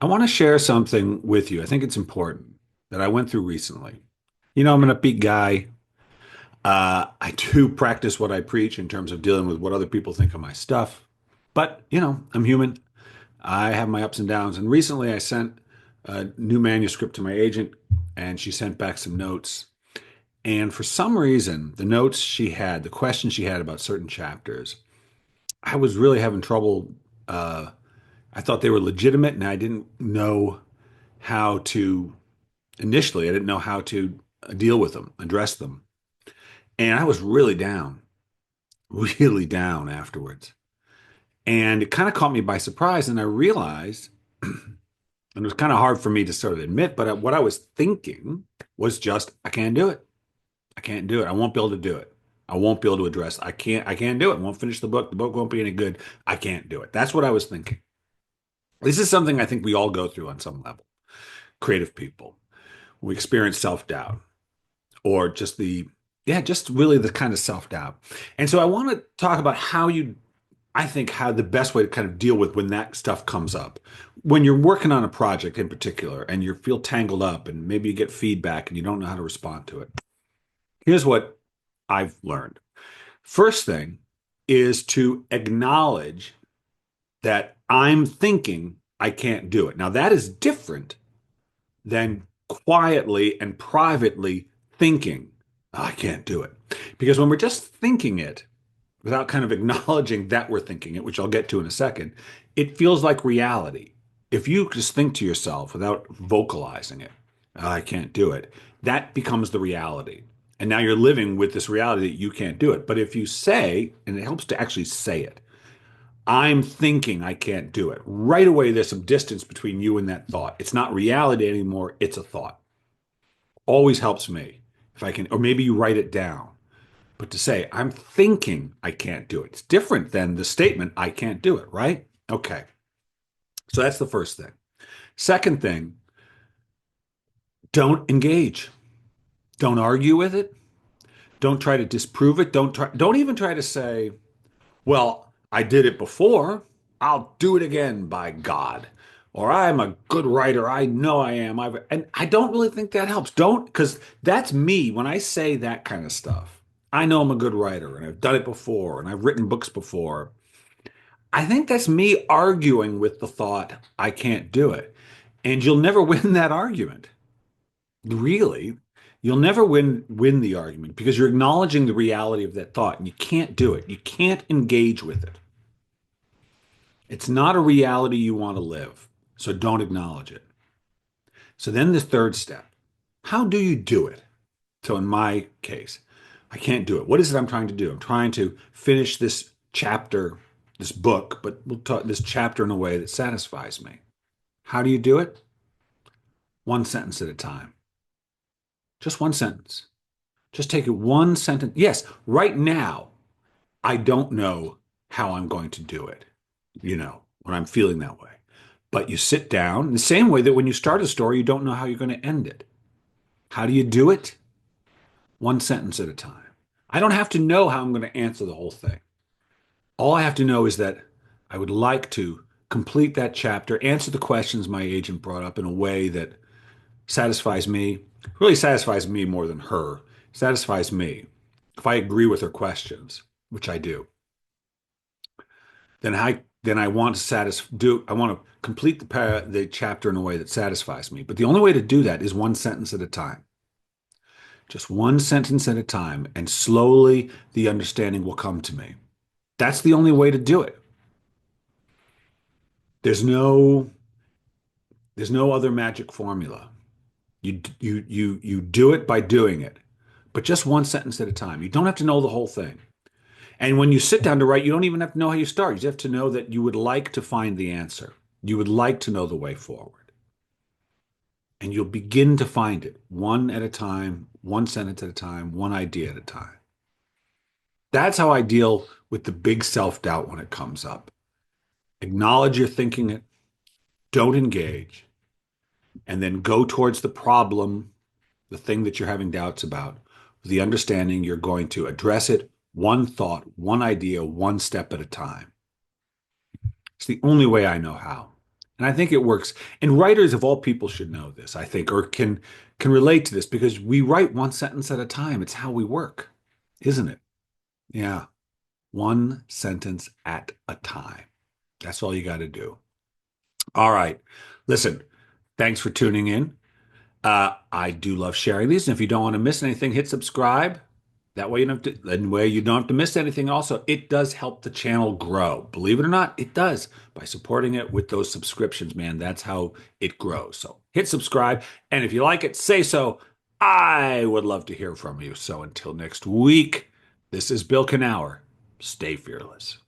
I want to share something with you. I think it's important that I went through recently. I'm an upbeat guy. I do practice what I preach in terms of dealing with what other people think of my stuff. But, I'm human. I have my ups and downs. And recently I sent a new manuscript to my agent, and she sent back some notes. And for some reason, the notes she had, the questions she had about certain chapters, I was really having trouble. I thought they were legitimate, and I didn't know how to initially, I didn't know how to deal with them, address them. And I was really down afterwards. And it kind of caught me by surprise. And I realized, and it was kind of hard for me to sort of admit, but what I was thinking was just, I can't do it. I can't do it. I won't be able to do it. I won't be able to address. I can't do it. I won't finish the book. The book won't be any good. I can't do it. That's what I was thinking. This is something I think we all go through on some level. Creative people. We experience self-doubt or just really the kind of self-doubt. And so I want to talk about I think how the best way to kind of deal with when that stuff comes up. When you're working on a project in particular and you feel tangled up and maybe you get feedback and you don't know how to respond to it. Here's what I've learned. First thing is to acknowledge that I'm thinking I can't do it. Now that is different than quietly and privately thinking, "Oh, I can't do it." Because when we're just thinking it without kind of acknowledging that we're thinking it, which I'll get to in a second, it feels like reality. If you just think to yourself without vocalizing it, "Oh, I can't do it," that becomes the reality. And now you're living with this reality that you can't do it. But if you say, and it helps to actually say it, "I'm thinking I can't do it," right away, there's some distance between you and that thought. It's not reality anymore, it's a thought. Always helps me if I can, or maybe you write it down. But to say, "I'm thinking I can't do it," it's different than the statement, "I can't do it," right? Okay. So that's the first thing. Second thing, don't engage. Don't argue with it. Don't try to disprove it. Don't even try to say, "Well, I did it before. I'll do it again by God." Or, "I'm a good writer. I know I am." And I don't really think that helps. Don't, because that's me. When I say that kind of stuff, "I know I'm a good writer and I've done it before and I've written books before." I think that's me arguing with the thought, "I can't do it." And you'll never win that argument. Really, you'll never win the argument because you're acknowledging the reality of that thought and you can't do it. You can't engage with it. It's not a reality you want to live, so don't acknowledge it. So then the third step, how do you do it? So in my case, I can't do it. What is it I'm trying to do? I'm trying to finish this chapter, this book, but we'll talk this chapter in a way that satisfies me. How do you do it? One sentence at a time. Just one sentence. Just take it one sentence. Yes, right now, I don't know how I'm going to do it, when I'm feeling that way. But you sit down in the same way that when you start a story, you don't know how you're going to end it. How do you do it? One sentence at a time. I don't have to know how I'm going to answer the whole thing. All I have to know is that I would like to complete that chapter, answer the questions my agent brought up in a way that satisfies me, really satisfies me more than her, satisfies me. If I agree with her questions, which I do, then I want to I want to complete the chapter in a way that satisfies me. But the only way to do that is one sentence at a time. Just one sentence at a time, and slowly the understanding will come to me. That's the only way to do it. There's no there's no other magic formula. You do it by doing it, but just one sentence at a time. You don't have to know the whole thing. And when you sit down to write, you don't even have to know how you start. You just have to know that you would like to find the answer. You would like to know the way forward. And you'll begin to find it one at a time, one sentence at a time, one idea at a time. That's how I deal with the big self-doubt when it comes up. Acknowledge you're thinking it, don't engage, and then go towards the problem, the thing that you're having doubts about, with the understanding you're going to address it one thought, one idea, one step at a time. It's the only way I know how. And I think it works. And writers of all people should know this, I think, or can relate to this because we write one sentence at a time. It's how we work, isn't it? Yeah. One sentence at a time. That's all you got to do. All right. Listen, thanks for tuning in. I do love sharing these. And if you don't want to miss anything, hit subscribe. That way you don't have to miss anything. Also, it does help the channel grow. Believe it or not, it does. By supporting it with those subscriptions, man, that's how it grows. So hit subscribe. And if you like it, say so. I would love to hear from you. So until next week, this is Bill Kenower. Stay fearless.